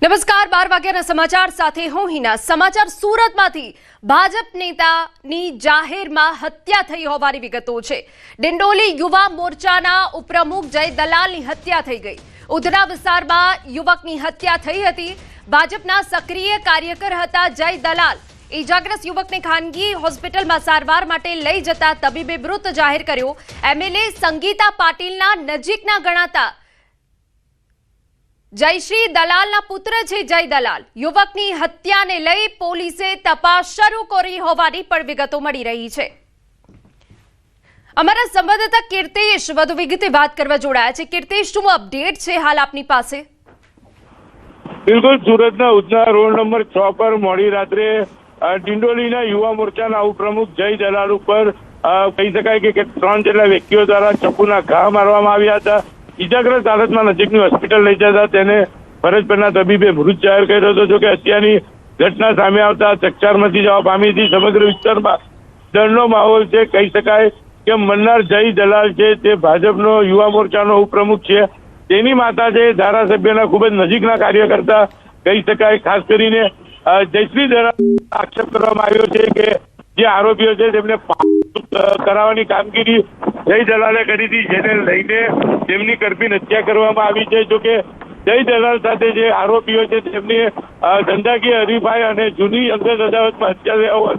નમસ્કાર 12 વાગ્યાના સમાચાર સાથે હું હિના। સમાચાર સુરતમાંથી ભાજપ નેતાની જાહેરમાં હત્યા થઈ હોવાની વિગતો છે। ડિંડોલી યુવા મોરચાના ઉપપ્રમુખ જય દલાલની હત્યા થઈ ગઈ। ઉધના વિસ્તારમાં યુવકની હત્યા થઈ હતી। ભાજપના સક્રિય કાર્યકર હતા જય દલાલ। ઇજાગ્રસ્ત યુવકને ખાનગી હોસ્પિટલમાં સારવાર માટે લઈ જતા તબીબે મૃત જાહેર કર્યો। એમએલએ સંગીતા પાટીલના નજીકના ગણાતા જયશ્રી દલાલના પુત્ર છે જય દલાલ। યુવકની હત્યાને લઈ પોલીસે તપાસ શરૂ કરી હોવાની પણ વિગતો મળી રહી છે। અમારા સંવાદદાતા કીર્તેશ વધુ વિગતે વાત કરવા જોડાયા છે। કીર્તેશ, શું અપડેટ છે હાલ આપની પાસે? બિલકુલ, સુરતના ઉધના રોડ નંબર 6 પર મોડી રાત્રે ડિંડોલીના યુવા મોરચાના ઉપપ્રમુખ જય દલાલ ઉપર કહી શકાય કે 3 જેટલા વ્યક્તિઓ દ્વારા ચપ્પુના ઘા મારવામાં આવ્યા હતા। ઇજાગ્રસ્ત હાલતમાં નજીકની હોસ્પિટલ લઈ જતા તેને ફરજ પરના તબીબે મૃત જાહેર કર્યો હતો। જોકે હત્યાની ઘટના સામે આવતા ચકચાર મચી જવા પામી હતી। સમગ્ર વિસ્તારમાં ડરનો માહોલ છે। કહી શકાય કે મન્નાર જય દલાલ છે તે ભાજપનો યુવા મોરચાનો ઉપપ્રમુખ છે। તેની માતા છે ધારાસભ્યના ખૂબ જ નજીકના કાર્યકર્તા કહી શકાય। ખાસ કરીને જયશ્રી દલાલ આક્ષેપ કરવામાં આવ્યો છે કે જે આરોપીઓ છે તેમને કરાવવાની કામગીરી જય દલાલે કરી હતી, જેને લઈને તેમની કરપીણ હત્યા કરવામાં આવી છે। જોકે જય દલાલ સાથે જે આરોપીઓ છે તેમની ધંધાકીય હરીફાઈ અને જૂની અંગત અદાવતમાં હત્યા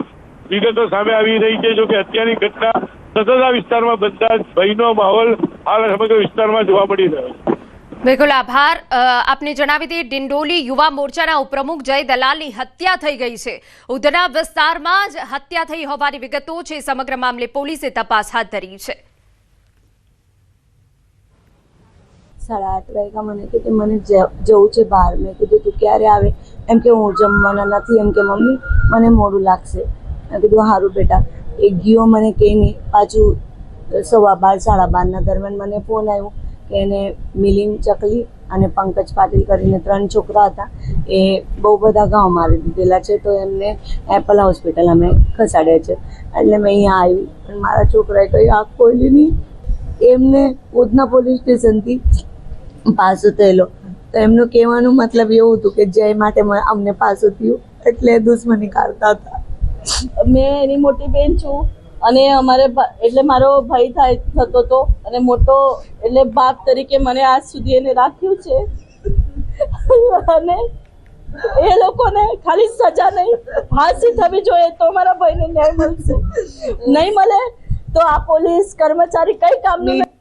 વિગતો સામે આવી રહી છે। જોકે હત્યાની ઘટના સતત આ વિસ્તારમાં બનતા ભયનો માહોલ હાલ સમગ્ર વિસ્તારમાં જોવા મળી રહ્યો છે। બિલકુલ આભાર। આપને જણાવી દઈએ, ડિંડોલી યુવા મોરચાના ઉપપ્રમુખ જય દલાલની હત્યા થઈ ગઈ છે। ઉધના વિસ્તારમાં જ હત્યા થઈ હોવાની વિગતો છે। સમગ્ર મામલે પોલીસે તપાસ હાથ ધરી છે। 8:30 વાગ્યા મને કે મને જવું છે બહાર। મેં કીધું તું ક્યારે આવે? એમ કે હું જમવાના નથી। એમ કે મમ્મી મને મોડું લાગશે। મેં કીધું સારું બેટા। એ ગયો મને કહીને પાછું 12:15 12:30 દરમિયાન મને ફોન આવ્યો કે એને મિલિંદ ચકલી અને પંકજ પાટીલ કરીને 3 છોકરા હતા, એ બહુ બધા ઘાવ મારી દીધેલા છે, તો એમને એપલ હોસ્પિટલ અમે ખસાડ્યા છે। એટલે મેં અહીંયા આવી પણ મારા છોકરાએ કંઈ આંખ ખોલી નહીં। એમને ઉધના પોલીસ સ્ટેશનથી પાસો થયેલો, તો એમનું કહેવાનું મતલબ એવું હતું કે જય માટે અમને પાસો થયું એટલે દુશ્મની કાઢતા હતા। મેં એની મોટી બેન છું અને અમારે એટલે મારો ભાઈ થતો હતો અને મોટો એટલે બાપ તરીકે મને આજ સુધી એને રાખ્યું છે। અને એ લોકોને ખાલી સજા નહીં, ફાંસી થવી જોઈએ તો મારા ભાઈને ન્યાય મળશે। નહીં મળે તો આ પોલીસ કર્મચારી કઈ કામનું નહીં।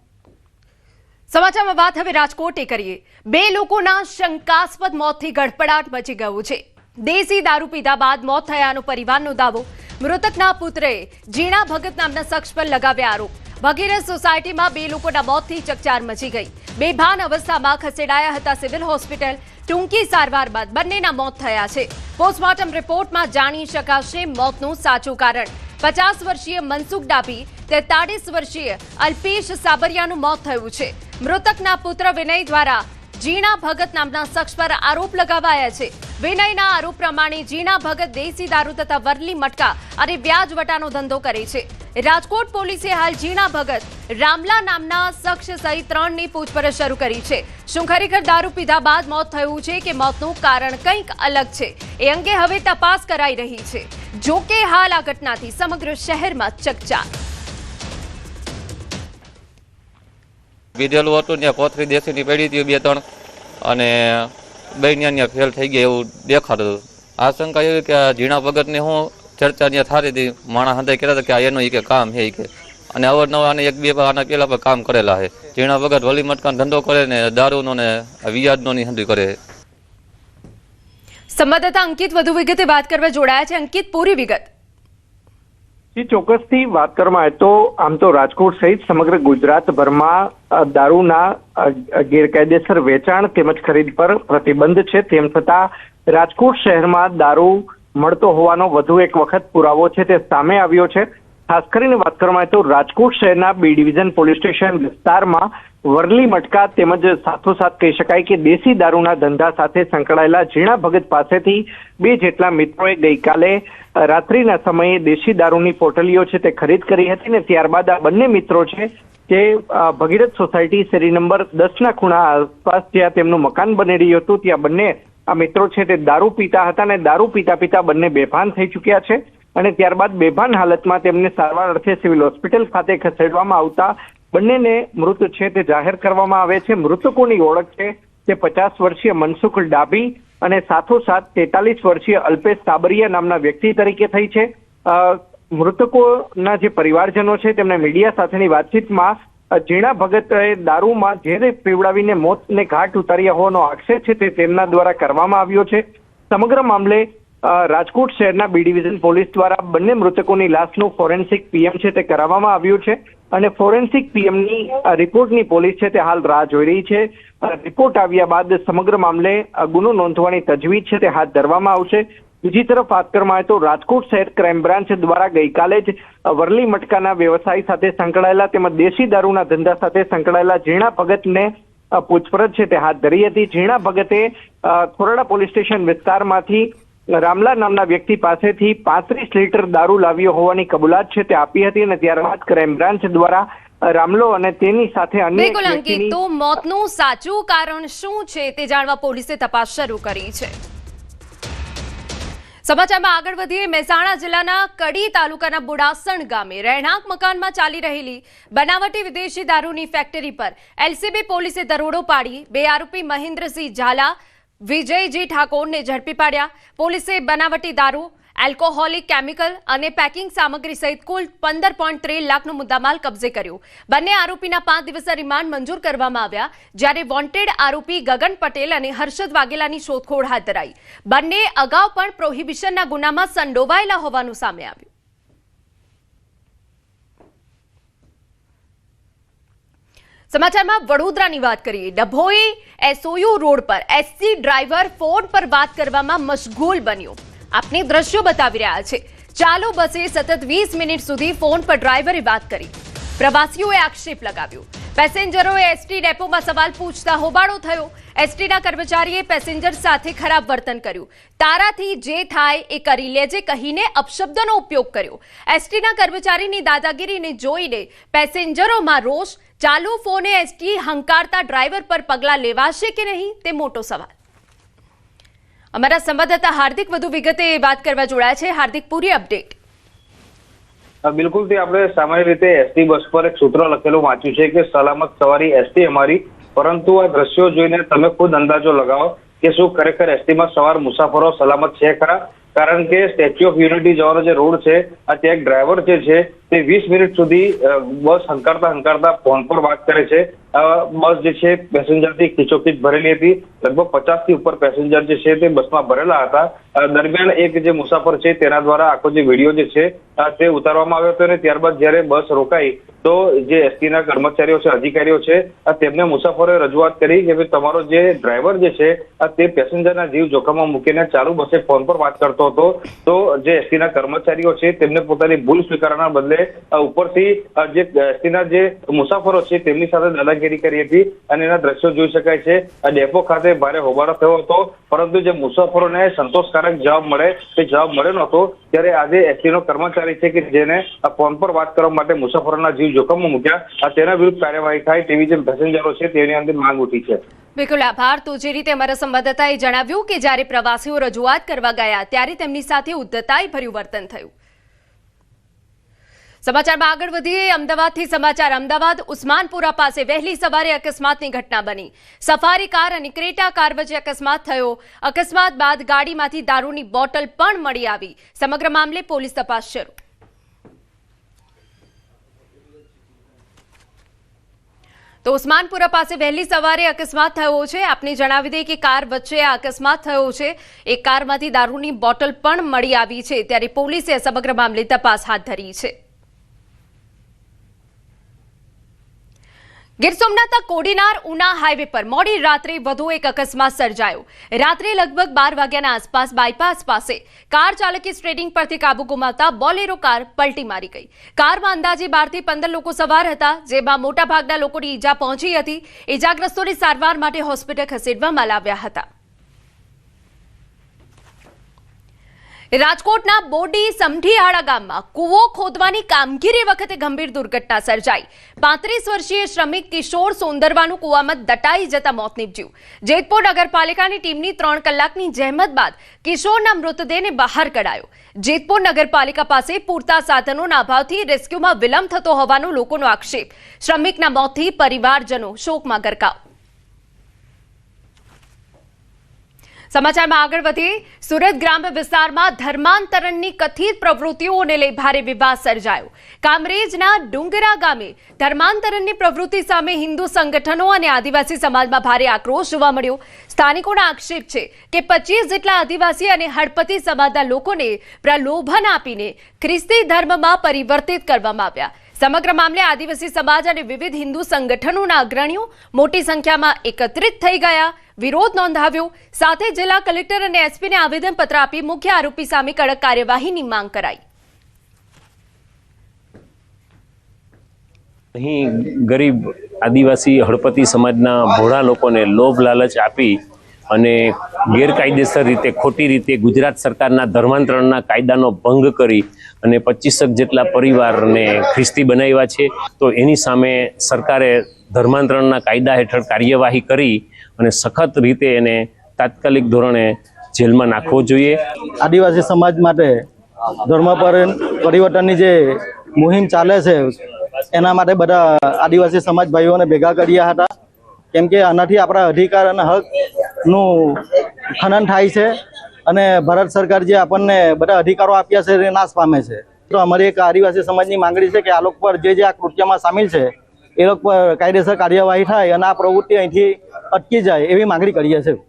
સમાચારમાં વાત હવે રાજકોટે કરીએ। 2 લોકોના શંકાસ્પદ મોતથી ગડપડાટ મચી ગયો છે। દેશી દારૂ પીધા બાદ મોત થયાનો પરિવારનો દાવો। મૃતકના પુત્રએ જીણા ભગત નામના શખ્સ પર લગાવ્યા આરોપ। ભગીરથ સોસાયટીમાં 2 લોકોના મોતથી ચકચાર મચી ગઈ। બેભાન અવસ્થામાં ખસેડાયા હતા સિવિલ હોસ્પિટલ। ટૂંકી સારવાર બાદ બંનેના મોત થયા છે। પોસ્ટમોર્ટમ રિપોર્ટમાં જાણી શકાશે મોતનું સાચું કારણ। 50 વર્ષીય મનસુખ ડાભી, 43 વર્ષીય અલ્પેશ સાબરિયાનું મોત થયું છે। મૃતકના પુત્ર વિનય દ્વારા જીણા ભગત નામના શખ્સ પર આરોપ લગાવાયા છે। વિનયના આરોપ પ્રમાણે જીણા ભગત દેશી દારૂ તથા વરલી મટકા અને વ્યાજવટાનો ધંધો કરે છે। રાજકોટ પોલીસે હાલ જીણા ભગત, રામલા નામના શખ્સ સહિત 3ની પૂછપરછ શરૂ કરી છે। શું ખરેખર દારૂ પીધા બાદ મોત થયું છે કે મોતનું કારણ કંઈક અલગ છે, એ અંગે હવે તપાસ કરાઈ રહી છે। જો કે હાલ આ ઘટનાથી સમગ્ર શહેરમાં ચકચાર। વિધેલું હતું ત્યાં કોથળી દેશીની પડી હતી 2-3 અને બેન્યા ફેલ થઈ ગયા એવું દેખાતું હતું। આશંકા એવી કે જીણા ભગતને હું ચર્ચા ત્યાં થારી હતી, માણસ હતા કહેતા હતા કે એનું કે કામ છે કે, અને અવારનવાર આને 1-2 આના પહેલા પણ કામ કરેલા છે। જીણા ભગત વલી મટકાનો ધંધો કરે ને દારૂનો ને વ્યાજનો ની હંધી કરે। સંવાદદાતા અંકિત વધુ વિગતે વાત કરવા જોડાયા છે। અંકિત, પૂરી વિગત। ચોક્કસથી વાત કરવામાં આવે તો આમ તો રાજકોટ સહિત સમગ્ર ગુજરાતભરમાં દારૂના ગેરકાયદેસર વેચાણ તેમજ ખરીદ પર પ્રતિબંધ છે। તેમ છતાં રાજકોટ શહેરમાં દારૂ મળતો હોવાનો વધુ એક વખત પુરાવો છે તે સામે આવ્યો છે। ખાસ કરીને વાત કરવામાં આવે તો રાજકોટ શહેરના B ડિવિઝન પોલીસ સ્ટેશન વિસ્તારમાં વરલી મટકા તેમજ સાથોસાથ કહી શકાય કે દેશી દારૂના ધંધા સાથે સંકળાયેલા જીણા ભગત પાસેથી 2 જેટલા મિત્રોએ ગઈકાલે રાત્રિના સમયે દેશી દારૂની પોટલીઓ છે તે ખરીદ કરી હતી ને ત્યારબાદ આ બંને મિત્રો છે જે ભગીરથ સોસાયટી શેરી નંબર 10ના ખૂણા આસપાસ જ્યાં તેમનું મકાન બની રહ્યું હતું ત્યાં બંને આ મિત્રો છે તે દારૂ પીતા હતા અને દારૂ પીતા બંને બેભાન થઈ ચૂક્યા છે અને ત્યારબાદ બેભાન હાલતમાં તેમને સારવાર અર્થે સિવિલ હોસ્પિટલ ખાતે ખસેડવામાં આવતા બંનેને મૃત છે તે જાહેર કરવામાં આવે છે. મૃતકોની ઓળખ છે તે 50 વર્ષીય મનસુખ ડાભી અને સાથોસાથ 43 વર્ષીય અલ્પેશ સાબરિયા નામના વ્યક્તિ તરીકે થઈ છે. મૃતકોના જે પરિવારજનો છે તેમણે મીડિયા સાથેની વાતચીતમાં જીણા ભગતે દારૂમાં ઝેર પીવડાવીને મોતને ઘાટ ઉતાર્યા હોવાનો આક્ષેપ છે તે તેમના દ્વારા કરવામાં આવ્યો છે. સમગ્ર મામલે રાજકોટ શહેરના બી ડિવિઝન પોલીસ દ્વારા બંને મૃતકોની લાશનું ફોરેન્સિક પીએમ છે તે કરાવવામાં આવ્યું છે અને ફોરેન્સિક પીએમની રિપોર્ટની પોલીસ છે તે હાલ રાહ જોઈ રહી છે. રિપોર્ટ આવ્યા બાદ સમગ્ર મામલે ગુનો નોંધવાની તજવીજ છે તે હાથ ધરવામાં આવશે. બીજી તરફ વાત કરવામાં આવે તો રાજકોટ શહેર ક્રાઇમ બ્રાન્ચ દ્વારા ગઈકાલે જ વરલી મટકાના વ્યવસાય સાથે સંકળાયેલા તેમજ દેશી દારૂના ધંધા સાથે સંકળાયેલા જીણા ભગતને પૂછપરછ છે તે હાથ ધરી હતી. જીણા ભગતે ખોરડા પોલીસ સ્ટેશન વિસ્તારમાંથી રામલા નામના વ્યક્તિ પાસેથી 35 લીટર દારૂ લાવ્યો હોવાની કબૂલાત છે તે આપી હતી અને ત્યારબાદ ક્રાઇમ બ્રાન્ચ દ્વારા રામલો અને તેની સાથે અન્ય બિલકુલ અંકિત, તો મોતનું સાચું કારણ શું છે તે જાણવા પોલીસે તપાસ શરૂ કરી છે. સમાચારમાં આગળ વધીએ. મહેસાણા જિલ્લાના કડી તાલુકાના બુડાસણ ગામે રહેણાંક મકાનમાં ચાલી રહેલી બનાવટી વિદેશી દારૂની ફેક્ટરી પર એલસીબી પોલીસે દરોડો પાડી 2 આરોપી મહેન્દ્રસિંહ ઝાલા, વિજયજી ઠાકોરને ઝડપી પાડ્યા. પોલીસે બનાવટી દારૂ, એલ્કોહોલિક કેમિકલ અને પેકિંગ સામગ્રી સહિત કુલ 15.13 લાખનો મુદ્દામાલ કબજે કર્યો. બંને આરોપીના 5 દિવસના રિમાન્ડ મંજૂર કરવામાં આવ્યા, જ્યારે વોન્ટેડ આરોપી ગગન પટેલ અને હર્ષદ વાઘેલાની શોધખોળ હાથ ધરાઈ. બંને અગાઉ પણ પ્રોહિબિશનના ગુનામાં સંડોવાયેલા હોવાનું સામે આવ્યું. સમાચારમાં વડોદરાની વાત કરીએ. ડભોઈ એસઓયુ રોડ પર એસટી ડ્રાઈવર ફોન પર વાત કરવામાં મશગુલ બન્યો. આપને દ્રશ્યો બતાવી રહ્યા છે. ચાલુ બસે સતત 20 મિનિટ સુધી ફોન પર ડ્રાઈવરે વાત કરી. પ્રવાસીઓએ આક્ષેપ લગાવ્યો. પેસેન્જરોએ એસટી ડેપોમાં સવાલ પૂછતા હોબાળો થયો. એસટીના કર્મચારીએ પેસેન્જર સાથે ખરાબ વર્તન કર્યું. તારાથી જે થાય એ કરી લેજે કહીને અપશબ્દનો ઉપયોગ કર્યો. એસટીના કર્મચારીની દાદાગીરીને જોઈને પેસેન્જરોમાં રોષ. ચાલુ ફોને એસટી હંકારતા ડ્રાઈવર પર પગલાં લેવાશે કે નહીં તે મોટો સવાલ. અમારા સંવાદદાતા હાર્દિક વધુ વિગતે વાત કરવા જોડાયા છે. હાર્દિક, પૂરી અપડેટ. બિલકુલ, તે આપણે સામાન્ય રીતે એસટી બસ પર એક સૂત્ર લખેલું વાંચ્યું છે કે સલામત સવારી એસટી અમારી, પરંતુ આ દ્રશ્યો જોઈને તમે ખુદ અંદાજો લગાવો કે શું ખરેખર એસટીમાં સવાર મુસાફરો સલામત છે ખરા? કારણ કે સ્ટેચ્યુ ઓફ યુનિટી જવાનો જે રોડ છે ત્યાં એક ડ્રાઈવર જે છે તે 20 મિનિટ સુધી બસ હંકારતા ફોન પર વાત કરે છે. બસ જે છે પેસેન્જરથી ખીચોખીચ ભરેલી હતી. લગભગ 50 થી ઉપર પેસેન્જર જે છે તે બસમાં ભરેલા હતા. દરમિયાન એક જે મુસાફર છે તેના દ્વારા આખો જે વિડીયો જે છે તે ઉતારવામાં આવ્યો હતો અને ત્યારબાદ જ્યારે બસ રોકાઈ તો જે એસટીના કર્મચારીઓ છે, અધિકારીઓ છે, તેમને મુસાફરોએ રજૂઆત કરી કે તમારો જે ડ્રાઈવર જે છે તે પેસેન્જરના જીવ જોખમમાં મૂકીને ચાલુ બસે ફોન પર વાત કરતો હતો. તો જે એસટીના કર્મચારીઓ છે તેમને પોતાની ભૂલ સ્વીકારવાના બદલે ઉપરથી જે એસટીના જે મુસાફરો છે તેમની સાથે દાદાગીરી કરી હતી અને એના દ્રશ્યો જોઈ શકાય છે. ડેપો ખાતે ભારે હોબાળો થયો હતો, પરંતુ જે મુસાફરોને સંતોષકારક જવાબ મળે તે જવાબ મળ્યો નહોતો. ત્યારે આજે એસટીનો કર્મચારી છે કે જેને ફોન પર વાત કરવા માટે મુસાફરોના જીવ જોખમમાં મૂક્યા, તેના વિરુદ્ધ કાર્યવાહી થાય તેવી જે પેસેન્જરો છે તેની અંદર માંગ ઉઠી છે. બિલકુલ, આભાર. તો જે રીતે અમારા સંવાદદાતાએ જણાવ્યું કે જ્યારે પ્રવાસીઓ રજૂઆત કરવા ગયા ત્યારે તેમની સાથે ઉદ્ધતાઈ ભર્યું વર્તન થયું. સમાચારમાં આગળ વધીએ. અમદાવાદથી સમાચાર. અમદાવાદ ઉસ્માનપુરા પાસે વહેલી સવારે અકસ્માતની ઘટના બની. સફારી કાર અને ક્રેટા કાર વચ્ચે અકસ્માત થયો. અકસ્માત બાદ ગાડીમાંથી દારૂની બોટલ પણ મળી આવી. સમગ્ર મામલે પોલીસ તપાસ શરૂ. તો ઉસ્માનપુરા પાસે વહેલી સવારે અકસ્માત થયો છે. આપને જણાવી દઈએ કે કાર વચ્ચે આ અકસ્માત થયો છે. એક કારમાંથી દારૂની બોટલ પણ મળી આવી છે. ત્યારે પોલીસે સમગ્ર મામલે તપાસ હાથ ધરી છે. ગીર સોમનાથના કોડીનાર ઉના હાઈવે પર મોડી રાત્રે વધુ એક અકસ્માત સર્જાયો. રાત્રે લગભગ 12 વાગ્યાના આસપાસ બાયપાસ પાસે કાર ચાલકે સ્ટ્રેટિંગ પરથી કાબુ ગુમાવતા બોલેરો કાર પલટી મારી ગઈ. કારમાં અંદાજે 12 થી 15 લોકો સવાર હતા, જેમાં મોટાભાગના લોકોની ઈજા પહોંચી હતી. ઈજાગ્રસ્તોને સારવાર માટે હોસ્પિટલ ખસેડવામાં લાવ્યા હતા. રાજકોટના બોડી સમઢીહાળા ગામમાં કૂવો ખોદવાની કામગીરી વખતે ગંભીર દુર્ઘટના સર્જાઈ 35 વર્ષીય શ્રમિક કિશોર સોંદરવાનું કૂવામાં દટાઈ જતા મોત નીપજ્યું। જેતપુર નગરપાલિકાની ટીમની 3 કલાકની જહેમત બાદ કિશોરના મૃતદેહને બહાર કઢાયો। જેતપુર નગરપાલિકા પાસે પૂરતા સાધનોના અભાવથી રેસ્ક્યુમાં વિલંબ થતો હોવાનો લોકોનો આક્ષેપ। શ્રમિકના મોતથી પરિવારજનો શોકમાં ગરકાવ। સમાચારમાં આગળ વધીએ। સુરત ગ્રામ્ય વિસ્તારમાં ધર્માંતરણની કથિત પ્રવૃત્તિઓને લઈ ભારે વિવાદ સર્જાયો। કામરેજના ડુંગરા ગામે ધર્માંતરણની પ્રવૃત્તિ સામે હિન્દુ સંગઠનો અને આદિવાસી સમાજમાં ભારે આક્રોશ જોવા મળ્યો। સ્થાનિકોના આક્ષેપ છે કે 25 જેટલા આદિવાસી અને હડપતિ સમાજના લોકોને પ્રલોભન આપીને ખ્રિસ્તી ધર્મમાં પરિવર્તિત કરવામાં આવ્યા। સમગ્ર મામલે આદિવાસી સમાજ અને વિવિધ હિન્દુ સંગઠનોના અગ્રણીઓ મોટી સંખ્યામાં એકત્રિત થઈ ગયા, વિરોધ નોંધાવ્યો। સાથે જિલ્લા કલેક્ટર અને એસપીને આવેદનપત્ર આપી મુખ્ય આરોપી સામે કડક કાર્યવાહીની માંગ કરાઈ। અહીં ગરીબ આદિવાસી હળપતિ સમાજના ભોળા લોકોને લોભ લાલચ આપી અને ગેરકાયદેસર રીતે ખોટી રીતે ગુજરાત સરકારના ધર્માંતરણના કાયદાનો ભંગ કરી અને 25 જેટલા પરિવારને ખ્રિસ્તી બનાવ્યા છે। તો એની સામે સરકારે ધર્માંતરણના કાયદા હેઠળ કાર્યવાહી કરી અને સખત રીતે એને તાત્કાલિક ધોરણે જેલમાં નાખવો જોઈએ। આદિવાસી સમાજ માટે ધર્મ પરિવર્તનની જે મુહિમ ચાલે છે એના માટે બધા આદિવાસી સમાજ ભાઈઓને ભેગા કર્યા હતા, કેમ કે આનાથી આપણા અધિકાર અને હકનું ખનન થાય છે અને ભારત સરકાર જે આપણને બધા અધિકારો આપ્યા છે એ નાશ પામે છે। તો અમારી એક આદિવાસી સમાજની માંગણી છે કે આ લોકો પર જે આ કૃત્યમાં સામેલ છે એ લોકો પર કાયદેસર કાર્યવાહી થાય અને આ પ્રવૃત્તિ અહીંથી અટકી જાય એવી માંગણી કરીએ છીએ।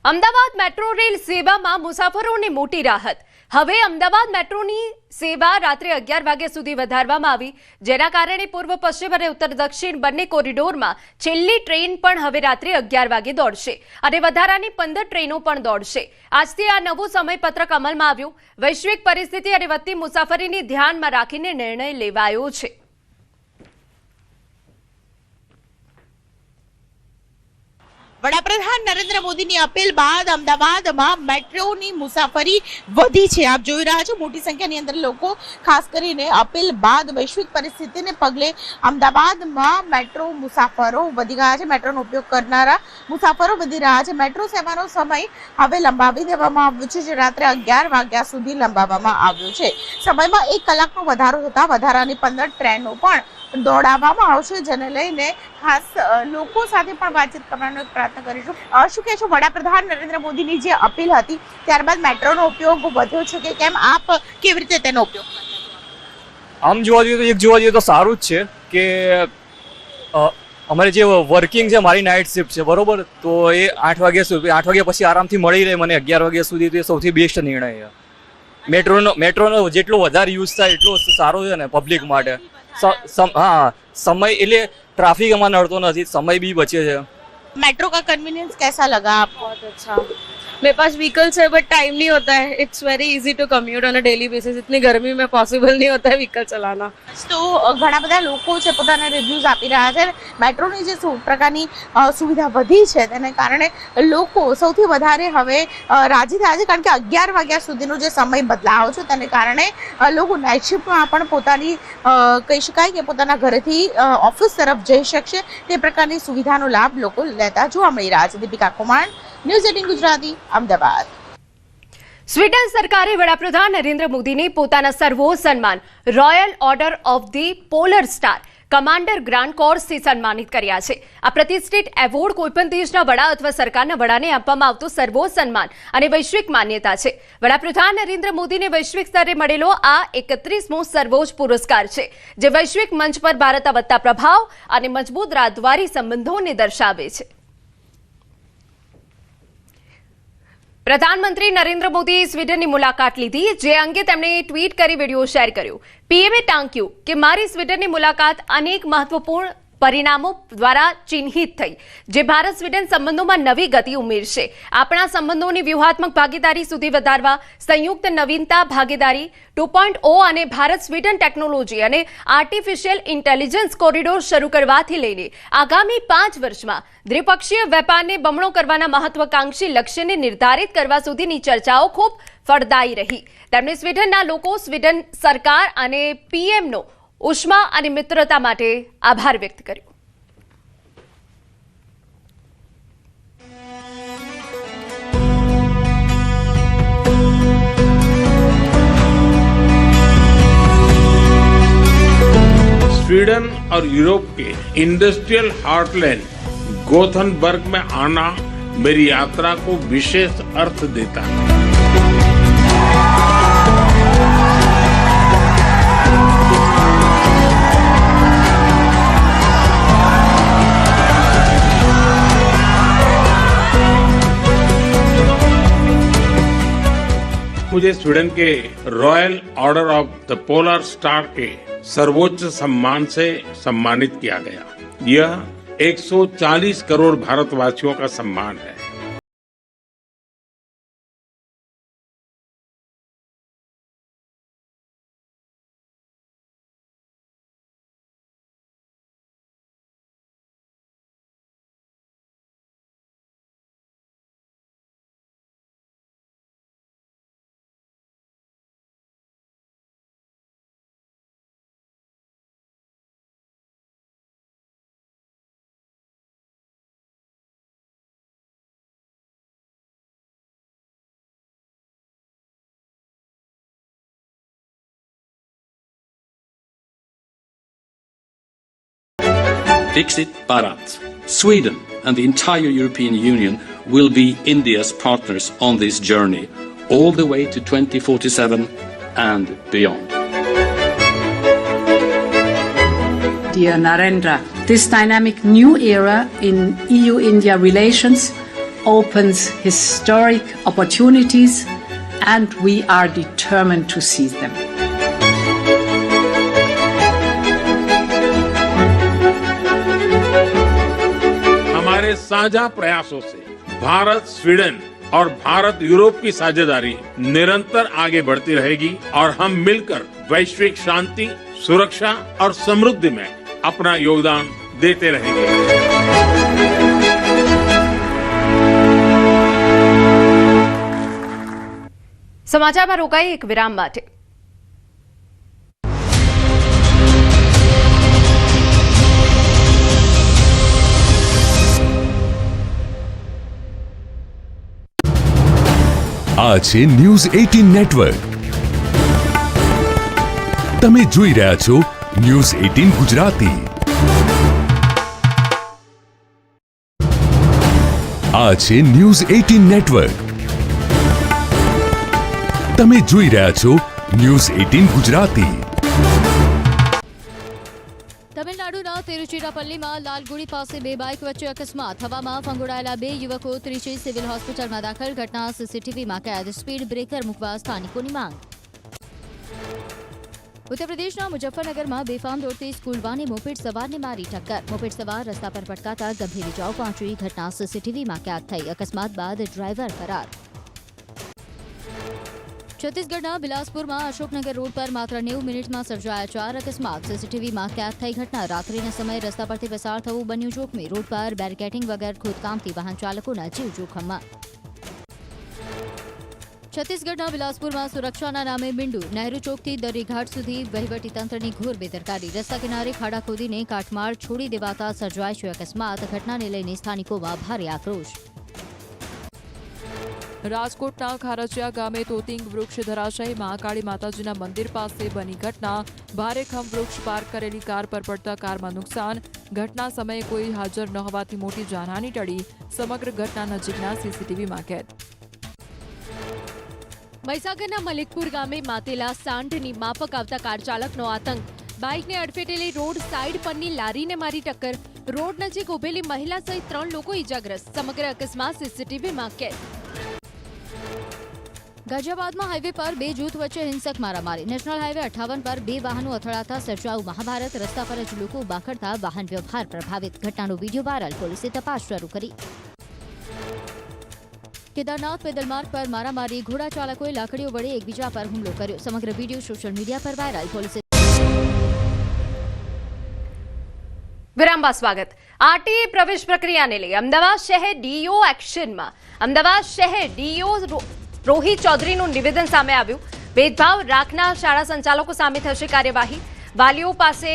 અમદાવાદ મેટ્રો રેલ સેવામાં મુસાફરોને મોટી રાહત। હવે અમદાવાદ મેટ્રોની સેવા રાત્રે 11 વાગ્યા સુધી વધારવામાં આવી, જેના કારણે પૂર્વ પશ્ચિમ અને ઉત્તર દક્ષિણ બંને કોરિડોરમાં છેલ્લી ટ્રેન પણ હવે રાત્રે 11 વાગે દોડશે અને વધારાની 15 ટ્રેનો પણ દોડશે। આજથી આ નવું સમયપત્રક અમલમાં આવ્યું। વૈશ્વિક પરિસ્થિતિ અને વધતી મુસાફરીને ધ્યાનમાં રાખીને નિર્ણય લેવાયો છે। વડાપ્રધાન નરેન્દ્ર મોદીની અપીલ બાદ અમદાવાદમાં મેટ્રોની મુસાફરી વધી છે। આપ જોઈ રહ્યા છો મોટી સંખ્યાની અંદર લોકો, ખાસ કરીને અપીલ બાદ વૈશ્વિક પરિસ્થિતિને પગલે અમદાવાદમાં મેટ્રો મુસાફરો વધી ગયા છે। મેટ્રોનો ઉપયોગ કરનારા મુસાફરો વધી રહ્યા છે। મેટ્રો સેવાનો સમય હવે લંબાવી દેવામાં આવ્યો છે, જે રાત્રે 11 વાગ્યા સુધી લંબાવવામાં આવ્યો છે। સમયમાં 1 કલાકનો વધારો થતા વધારાની 15 ટ્રેનો પણ દોડાવવામાં આવશે, જેને લઈને ખાસ લોકો સાથે પણ વાતચીત કરવાનો પ્રયત્ન કરીશું। શું કહેશો, વડાપ્રધાન નરેન્દ્ર મોદીની જે અપીલ હતી ત્યારબાદ મેટ્રોનો ઉપયોગ વધ્યો છે કે કેમ, આપ કેવી રીતે તેનો ઉપયોગ? આમ જોવા જોઈએ તો સારું જ છે કે અમારે જે વર્કિંગ છે, મારી નાઇટ શિફ્ટ છે બરોબર, તો એ 8 વાગ્યા પછી આરામથી મળી રહે મને 11 વાગ્યા સુધી, તો એ સૌથી બેસ્ટ નિર્ણય છે। મેટ્રોનો જેટલો વધારે યુઝ થાય એટલો સારો છે ને પબ્લિક માટે। हाँ, समय એટલે ट्रैफिक हमारा नड़तो नहीं, समय भी बचे है। मेट्रो का कन्वीनियंस कैसा लगा आपको? बहुत अच्छा। मेरे पास व्हीकल्स है बट टाइम नहीं होता है। It's very easy to commute on a daily basis. इतनी गर्मी में पॉसिबल नहीं होता है व्हीकल चलाना। तो ઘણા બધા લોકો છે પોતાના રિવ્યુઝ આપી રહ્યા છે। મેટ્રોની જે પ્રકારની સુવિધા વધી છે તેને કારણે લોકો સૌથી વધારે હવે રાજી થયા છે, કારણ કે 11 વાગ્યા સુધીનો જે સમય બદલાવ છે તેને કારણે લોકો નાઇટ શિફ્ટમાં પણ પોતાની કહી શકાય કે પોતાના ઘરેથી ઓફિસ તરફ જઈ શકશે તે પ્રકારની સુવિધાનો લાભ લોકો લેતા જોવા મળી રહ્યા છે। દીપિકા કુમાર, ન્યૂઝ 18 ગુજરાતી, અમદાવાદ। સ્વીડન સરકારે વડાપ્રધાન નરેન્દ્ર મોદીને પોતાના સર્વોચ્ચ સન્માન royal order of the polar star commander grand કોર્સથી સન્માનિત કર્યા છે। આ પ્રતિષ્ઠિત એવોર્ડ કોઈપણ દેશના વડા અથવા સરકારના વડાને આપવામાં આવતો સર્વોચ્ચ સન્માન અને વૈશ્વિક માન્યતા છે। વડાપ્રધાન નરેન્દ્ર મોદીને વૈશ્વિક સ્તરે મળેલો આ 31મો સર્વોચ્ચ પુરસ્કાર છે, જે વૈશ્વિક મંચ પર ભારતના વધતા પ્રભાવ અને મજબૂત રાજદ્વારી સંબંધોને દર્શાવે છે। પ્રધાનમંત્રી નરેન્દ્ર મોદીએ સ્વીડનની મુલાકાત લીધી, જે અંગે તેમણે ટ્વીટ કરી વિડીયો શેર કર્યો। પીએમએ ટાંક્યું કે મારી સ્વીડનની મુલાકાત અનેક મહત્વપૂર્ણ પરિણામો દ્વારા ચિહ્નિત થઈ, જે ભારત સ્વીડન સંબંધોમાં નવી ગતિ ઉમેરશે. આપણા સંબંધોની વ્યૂહાત્મક ભાગીદારી સુધી વધારવા સંયુક્ત નવીનતા ભાગીદારી 2.0 અને ભારત સ્વીડન ટેકનોલોજી અને આર્ટિફિશિયલ ઇન્ટેલિજન્સ કોરિડોર શરૂ કરવાથી લઈને આગામી 5 વર્ષમાં દ્વિપક્ષીય વેપારને બમણો કરવાના મહત્વાકાંક્ષી લક્ષ્યને નિર્ધારિત કરવા સુધીની ચર્ચાઓ ખૂબ ફળદાયી રહી. તેમણે સ્વીડનના લોકો, સ્વીડન સરકાર અને પીએમનો ઉષ્મા અને મિત્રતા માટે આભાર વ્યક્ત કર્યો. स्वीडन और यूरोप के इंडस्ट्रियल हार्टलैंड गोथनबर्ग में आना मेरी यात्रा को विशेष अर्थ देता है. मुझे स्वीडन के royal order of the polar star के सर्वोच्च सम्मान से सम्मानित किया गया. यह 140 करोड़ भारतवासियों का सम्मान है. Viksit Bharat. Sweden and the entire European Union will be India's partners on this journey, all the way to 2047 and beyond. Dear Narendra, this dynamic new era in EU-India relations opens historic opportunities and we are determined to seize them. हमारे साझा प्रयासों से Bharat Sweden और Bharat Europe की साझेदारी निरंतर आगे बढ़ती रहेगी और हम मिलकर वैश्विक शांति, सुरक्षा और समृद्धि में अपना योगदान देते रहेंगे. સમાચારમાં રોકાઈ એક વિરામ માટે. આ છે ન્યૂઝ 18 નેટવર્ક. તમે જોઈ રહ્યા છો ન્યૂઝ 18 ગુજરાતી. આ છે ન્યૂઝ 18 નેટવર્ક. તમે જોઈ રહ્યા છો ન્યૂઝ 18 ગુજરાતી. તમિલનાડુના તિરુચિરાપલ્લીમાં લાલગુડી પાસે બે બાઇક વચ્ચે અકસ્માત. હવામાં ફંગોળાયેલા બે યુવકો ત્રિચી સિવિલ હોસ્પિટલમાં દાખલ. ઘટના સીસીટીવીમાં કેદ. સ્પીડ બ્રેકર મૂકવા સ્થાનિકોની માંગ. ઉત્તર પ્રદેશના મુઝફ્ફરનગરમાં બેફામ દોડતી સ્કૂલ વાને મોપેડ સવારને મારી ટક્કર. મોપેડ સવાર રસ્તા પર પટકાતા ગંભીર ઇજાઓ પહોંચી. ઘટના સીસીટીવીમાં કેદ થઈ. અકસ્માત બાદ ડ્રાઈવર ફરાર. છત્તીસગઢના બિલાસપુરમાં અશોકનગર રોડ પર માત્ર 90 મિનિટમાં સર્જાયા 4 અકસ્માત. સીસીટીવીમાં કેદ થઈ ઘટના. રાત્રિના સમયે રસ્તા પરથી પસાર થવું બન્યું જોખમી. રોડ પર બેરિકેડિંગ વગર ખોદકામથી વાહન ચાલકોના જીવ જોખમમાં. છત્તીસગઢના બિલાસપુરમાં સુરક્ષાના નામે બિંડુ. નહેરુ ચોકથી દરિયાઘાટ સુધી વહીવટીતંત્રની ઘોર બેદરકારી. રસ્તા કિનારે ખાડા ખોદીને કાટમાળ છોડી દેવાતા સર્જાય છે અકસ્માત. ઘટનાને લઈને સ્થાનિકોમાં ભારે આક્રોશ. રાજકોટના ખારચિયા ગામે તોતિંગ વૃક્ષ ધરાશયી. મહાકાળી માતાજીના મંદિર પાસે બની ઘટના. ભારે ખમ વૃક્ષ પાર્ક કરેલી કાર પર પડતા કારમાં નુકસાન. ઘટના સમયે કોઈ હાજર ન હોવાથી મોટી જાનહાની ટળી. સમગ્ર ઘટના નજીકના સીસીટીવીમાં કેદ. મહીસાગરના મલિકપુર ગામે માતેલા સાંઢની માફક આવતા કાર ચાલકનો આતંક. બાઇકને અડફેટેલી રોડ સાઇડ પરની લારીને મારી ટક્કર. રોડ નજીક ઉભેલી મહિલા સહિત 3 લોકો ઇજાગ્રસ્ત. સમગ્ર અકસ્માત સીસીટીવીમાં કેદ. ગાઝિયાબાદમાં હાઈવે પર બે જૂથ વચ્ચે હિંસક મારામારી. નેશનલ હાઈવે 58 પર બે વાહનો અથડાતા સર્જાયું મહાભારત. રસ્તા પર જ લોકો ઊભા કરતા વાહન વ્યવહાર પ્રભાવિત. ઘટનાનો વિડીયો વાયરલ. પોલીસે તપાસ શરૂ કરી. કેદારનાથ પેદલ માર્ગ પર મારામારી. ઘોડા ચાલકોએ લાકડીઓ વડે એકબીજા પર હુમલો કર્યો. સમગ્ર વિડીયો સોશિયલ મીડિયા પર વાયરલ. પોલીસે વિરામ બાદ સ્વાગત. આરટીએ પ્રવેશ પ્રક્રિયાને લઈ અમદાવાદ શહેર ડીઓ એક્શનમાં. અમદાવાદ શહેર ડીઓ રોહિત ચૌધરીનું નિવેદન સામે આવ્યું. ભેદભાવ રાખનાર શાળા સંચાલકો સામે થશે કાર્યવાહી. વાલીઓ પાસે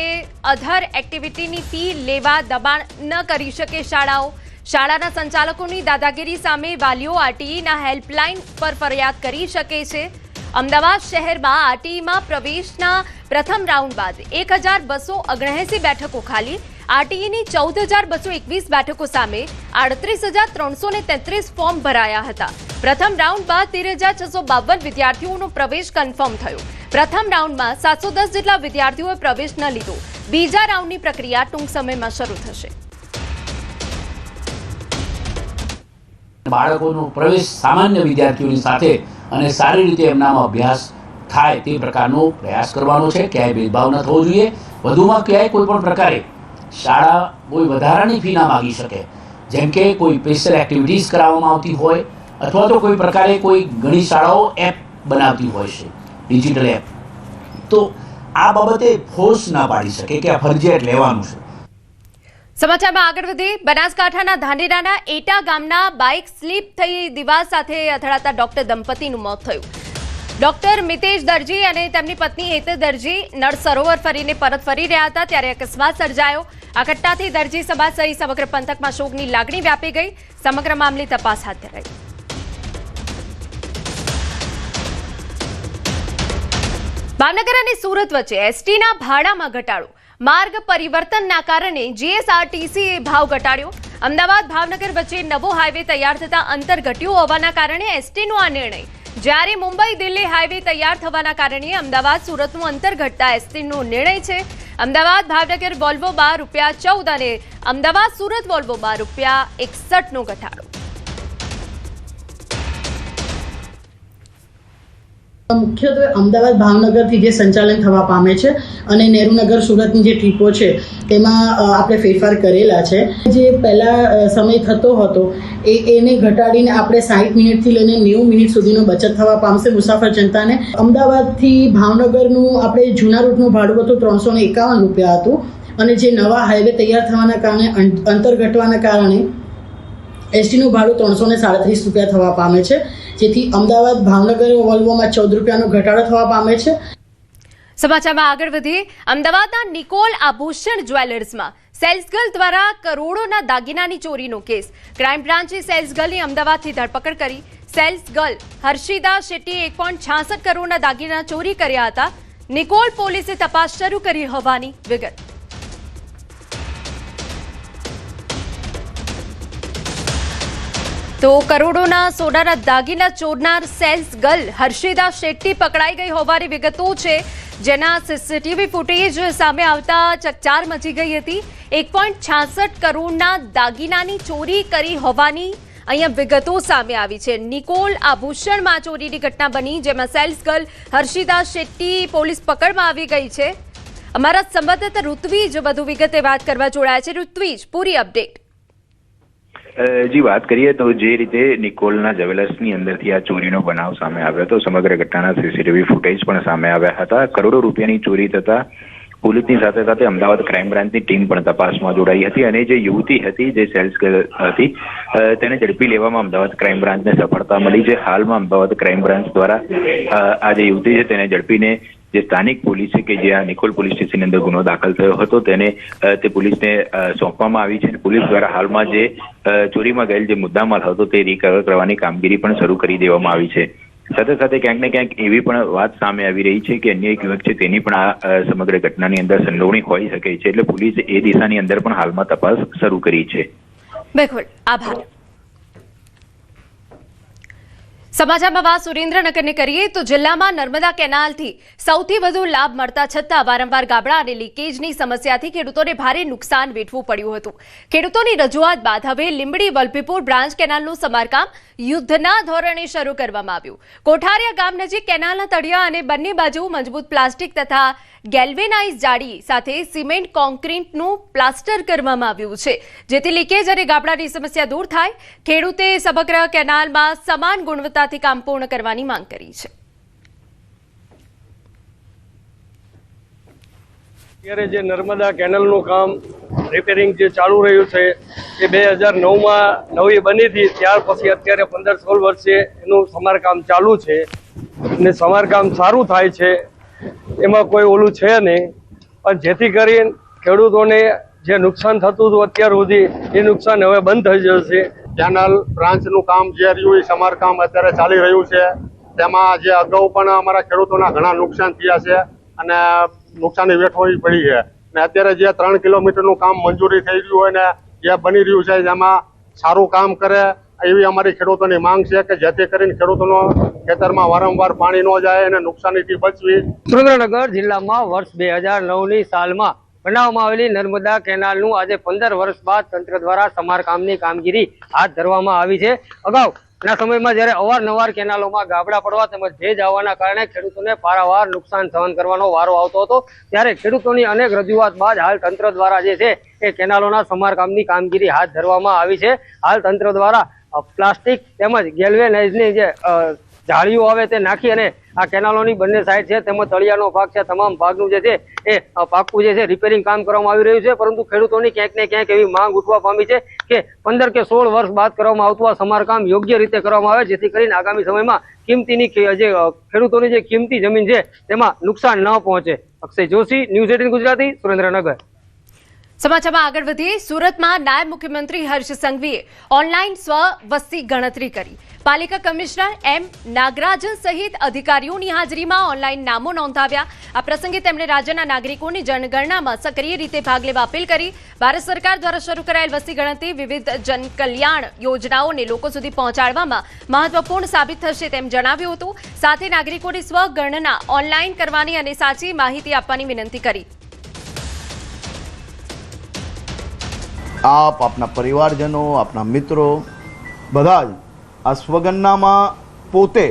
અધર એક્ટિવિટીની ફી લેવા દબાણ ન કરી શકે શાળાઓ. શાળાના સંચાલકોની દાદાગીરી સામે વાલીઓ આરટીઈના હેલ્પલાઇન પર ફરિયાદ કરી શકે છે. અમદાવાદ શહેરમાં આરટીઈમાં પ્રવેશના પ્રથમ રાઉન્ડ બાદ 1279 બેઠકો ખાલી. આરટીઈની 14,221 બેઠકો સામે 38,333 ફોર્મ ભરાયા હતા. પ્રથમ રાઉન્ડ બાદ 13,652 વિદ્યાર્થીઓનો પ્રવેશ કન્ફર્મ થયો. પ્રથમ રાઉન્ડમાં 710 જેટલા વિદ્યાર્થીઓએ પ્રવેશ ન લીધો. બીજા રાઉન્ડની પ્રક્રિયા ટૂંક સમયમાં શરૂ થશે. બાળકોનો પ્રવેશ સામાન્ય વિદ્યાર્થીઓની સાથે અને સારી રીતે એમનામાં અભ્યાસ થાય તે પ્રકારનો પ્રયાસ કરવાનો છે. ક્યાંય ભેદભાવ ન થવો જોઈએ. વધુમાં ક્યાંય કોઈ પણ પ્રકારે શાળા કોઈ વધારાની ફી ના માગી શકે. જેમ કે કોઈ સ્પેશિયલ એક્ટિવિટીઝ કરાવવામાં આવતી હોય અથવા તો કોઈ પ્રકારે કોઈ ઘણી શાળાઓ એપ બનાવતી હોય છે, ડિજિટલ એપ, તો આ બાબતે ફોર્સ ના પાડી શકે કે આ ફરજિયાત લેવાનું છે. સમાચારમાં આગળ વધીએ. બનાસકાંઠાના ધાનેરાના એટા ગામના બાઇક સ્લીપ થઈ દિવાલ સાથે અથડાતા ડોક્ટર દંપતીનું મોત થયું. ડોક્ટર મિતેશ દરજી અને તેમની પત્ની હેતર દરજી નળ સરોવર ફરીને પરત ફરી રહ્યા હતા ત્યારે અકસ્માત સર્જાયો. આ ઘટનાથી દરજી સમાજ સહિત સમગ્ર પંથકમાં શોકની લાગણી વ્યાપી ગઈ. સમગ્ર મામલે તપાસ હાથ ધરાઈ. ભાવનગર અને સુરત વચ્ચે એસટીના ભાડામાં ઘટાડો. માર્ગ પરિવર્તનના કારણે જીએસઆરટીસીએ ભાવ ઘટાડ્યો. અમદાવાદ ભાવનગર વચ્ચે નવો હાઈવે તૈયાર થતા અંતર ઘટ્યું હોવાના કારણે એસટીનો આ નિર્ણય. જ્યારે મુંબઈ દિલ્હી હાઈવે તૈયાર થવાના કારણે અમદાવાદ સુરતનું અંતર ઘટતા એસટીનો નિર્ણય છે. અમદાવાદ ભાવનગર વોલ્વો ₹14 અને અમદાવાદ સુરત વોલ્વો ₹61નો ઘટાડો. મુખ્યત્વે અમદાવાદ ભાવનગરથી જે સંચાલન થવા પામે છે અને નહેરુનગર સુરતની જે ટ્રીપો છે તેમાં આપણે ફેરફાર કરેલા છે. જે પહેલાં સમય થતો હતો એને ઘટાડીને આપણે 60 મિનિટથી લઈને 90 મિનિટ સુધીનો બચત થવા પામશે મુસાફર જનતાને. અમદાવાદથી ભાવનગરનું આપણે જૂના રૂટનું ભાડું હતું ₹351 હતું અને જે નવા હાઈવે તૈયાર થવાના કારણે અંતર ઘટવાના કારણે એસટીનું ભાડું ₹337 થવા પામે છે. જેથી અમદાવાદ ભાવનગર વોલ્વોમાં ₹14નો ઘટાડો થવા પામે છે. સમાચારમાં આગળ વધીએ. અમદાવાદના નિકોલ આભૂષણ જ્વેલર્સમાં સેલ્સગર્લ દ્વારા કરોડોના દાગીનાની ચોરીનો કેસ. ક્રાઇમ બ્રાન્ચે સેલ્સગર્લની અમદાવાદથી ધરપકડ કરી. સેલ્સગર્લ હર્ષિદા શેટ્ટીએ 1.66 કરોડના દાગીના ચોરી કર્યા હતા. નિકોલ પોલીસે તપાસ શરૂ કરી હોવાની વિગત. તો કરોડોના સોનાના દાગીના ચોરનાર સેલ્સ ગર્લ હર્ષિદા શેટ્ટી પકડાઈ ગઈ હોવાની વિગતો છે, જેના સીસીટીવી ફૂટેજ સામે આવતા ચકચાર મચી ગઈ હતી. 1.66 કરોડના દાગીનાની ચોરી કરી હોવાની અહીંયા વિગતો સામે આવી છે. નિકોલ આભૂષણમાં ચોરીની ઘટના બની, જેમાં cells girl Harshida Shetty police પકડમાં આવી ગઈ છે. અમારા સંવાદદાતા ઋત્વીજ વધુ વિગતે વાત કરવા જોડાયા છે. ઋત્વીજ, પૂરી અપડેટ. જી, વાત કરીએ તો જે રીતે નિકોલના જ્વેલર્સની અંદરથી આ ચોરીનો બનાવ સામે આવ્યો હતો, સમગ્ર ઘટનાના સીસીટીવી ફૂટેજ પણ સામે આવ્યા હતા. કરોડો રૂપિયાની ચોરી થતા પોલીસની સાથે સાથે અમદાવાદ ક્રાઇમ બ્રાન્ચની ટીમ પણ તપાસમાં જોડાઈ હતી અને જે યુવતી હતી, જે સેલ્સ ગર્લ હતી, તેને ઝડપી લેવામાં અમદાવાદ ક્રાઇમ બ્રાન્ચને સફળતા મળી છે. હાલમાં અમદાવાદ ક્રાઇમ બ્રાન્ચ દ્વારા આ જે યુવતી છે તેને ઝડપીને જે સ્થાનિક પોલીસ છે કે જ્યાં નિકોલ પોલીસ સ્ટેશનની અંદર ગુનો દાખલ થયો હતો તેને તે પોલીસને સોંપવામાં આવી છે. પોલીસ દ્વારા હાલમાં જે ચોરીમાં ગયેલ જે મુદ્દામાલ હતો તે રિકવર કરવાની કામગીરી પણ શરૂ કરી દેવામાં આવી છે. સાથે સાથે ક્યાંક ને ક્યાંક એવી પણ વાત સામે આવી રહી છે કે અન્ય એક યુવક છે તેની પણ આ સમગ્ર ઘટનાની અંદર સંડોવણી હોઈ શકે છે. એટલે પોલીસે એ દિશાની અંદર પણ હાલમાં તપાસ શરૂ કરી છે. બિલકુલ, આભાર. સમાચારમાં વાત સુરેન્દ્રનગરને કરીએ તો જિલ્લામાં નર્મદા કેનાલથી સૌથી વધુ લાભ મળતા છતાં વારંવાર ગાબડા અને લીકેજની સમસ્યાથી ખેડૂતોને ભારે નુકસાન વેઠવું પડ્યું હતું. ખેડૂતોની રજૂઆત બાદ હવે લીંબડી વલભીપુર બ્રાન્ચ કેનાલનું સમારકામ યુદ્ધના ધોરણે શરૂ કરવામાં આવ્યું. કોઠારિયા ગામ નજીક કેનાલના તળિયા અને બંને બાજુ મજબૂત પ્લાસ્ટિક તથા ગેલ્વેનાઇઝ જાળી સાથે સિમેન્ટ કોન્ક્રીટનું પ્લાસ્ટર કરવામાં આવ્યું છે, જેથી લીકેજ અને ગાબડાની સમસ્યા દૂર થાય. ખેડૂતે સમગ્ર કેનાલમાં સમાન ગુણવત્તાથી કામ પૂર્ણ કરવાની માંગ કરી છે. અત્યારે જે નર્મદા કેનાલનું કામ રિપેરિંગ જે ચાલુ રહ્યું છે એ 2009માં નવી બની હતી, ત્યાર પછી અત્યારે 15-16 વર્ષે એનું સમારકામ ચાલુ છે અને સમારકામ સારું થાય છે, એમાં કોઈ ઓલું છે નહીં. પણ જેથી કરીને ખેડૂતોને જે નુકસાન થતું હતું અત્યાર સુધી એ નુકસાન હવે બંધ થઈ જશે. કેનાલ બ્રાન્ચનું કામ જે રહ્યું એ સમારકામ અત્યારે ચાલી રહ્યું છે. તેમાં જે અગાઉ પણ અમારા ખેડૂતોના ઘણા નુકસાન થયા છે અને નુકસાની વેઠવી પડી છે. અને અત્યારે જે 3 કિલોમીટરનું કામ મંજૂરી થઈ રહ્યું હોય ને જે બની રહ્યું છે જેમાં સારું કામ કરે એવી અમારી ખેડૂતોની માંગ છે કે જેથી કરીને ખેડૂતોનો ખેતરમાં વારંવાર પાણી ન જાય અને નુકસાનીથી બચવી. સુરેન્દ્રનગર જિલ્લામાં વર્ષ 2009ની સાલમાં બનાવવામાં આવેલી નર્મદા કેનાલનું આજે 15 વર્ષ બાદ તંત્ર દ્વારા સમારકામની કામગીરી હાથ ધરવામાં આવી છે. અગાઉના સમયમાં જ્યારે અવારનવાર કેનાલોમાં ગાબડા પડવા તેમજ ભેજ આવવાના કારણે ખેડૂતોને પારાવાર નુકસાન સહન કરવાનો વારો આવતો હતો, ત્યારે ખેડૂતોની અનેક રજૂઆત બાદ હાલ તંત્ર દ્વારા જે છે એ કેનાલોના સમારકામની કામગીરી હાથ ધરવામાં આવી છે. હાલ તંત્ર દ્વારા પ્લાસ્ટિક તેમજ ગેલ્વેનાઇઝની જે જાળીઓ આવે તે નાખી અને આ કેનાલોની બંને સાઈડ છે તેમજ તળિયાનો ભાગ છે તમામ ભાગનું જે છે એ પાકું જે છે રિપેરિંગ કામ કરવામાં આવી રહ્યું છે. પરંતુ ખેડૂતોની ક્યાંક ને ક્યાંક એવી માંગ ઉઠવા પામી છે કે 15 કે 16 વર્ષ બાદ કરવામાં આવતું આ સમારકામ યોગ્ય રીતે કરવામાં આવે, જેથી કરીને આગામી સમયમાં કિંમતીની જે ખેડૂતોની જે કિંમતી જમીન છે તેમાં નુકસાન ન પહોંચે. અક્ષય જોશી, ન્યૂઝ 18 ગુજરાતી, સુરેન્દ્રનગર. સમાચારમાં આગળ વધીએ. સુરતમાં નાયબ મુખ્યમંત્રી હર્ષ સંઘવીએ ઓનલાઈન સ્વ-વસ્તી ગણતરી કરી. પાલિકા કમિશનર એમ નાગરાજન સહિત અધિકારીઓની હાજરીમાં ઓનલાઈન નામો નોંધાવ્યા. આ પ્રસંગે તેમણે રાજ્યના નાગરિકોની જનગણનામાં સક્રિય રીતે ભાગ લેવા અપીલ કરી. ભારત સરકાર દ્વારા શરૂ કરાયેલ વસ્તી ગણતરી વિવિધ જનકલ્યાણ યોજનાઓને લોકો સુધી પહોંચાડવામાં મહત્વપૂર્ણ સાબિત થશે તેમ જણાવ્યું હતું. સાથે નાગરિકોની સ્વગણના ઓનલાઈન કરવાની અને સાચી માહિતી આપવાની વિનંતી કરી. આપ, આપના પરિવારજનો, આપના મિત્રો બધા જ આ સ્વગણનામાં પોતે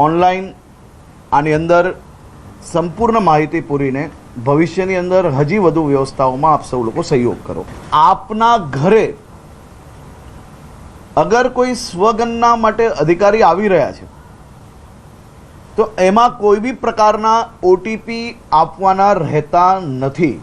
ઓનલાઈન આની અંદર સંપૂર્ણ માહિતી પૂરીને ભવિષ્યની અંદર હજી વધુ વ્યવસ્થાઓમાં આપ સૌ લોકો સહયોગ કરો. આપના ઘરે અગર કોઈ સ્વગણના માટે અધિકારી આવી રહ્યા છે તો એમાં કોઈ બી પ્રકારના OTP આપવાના રહેતા નથી.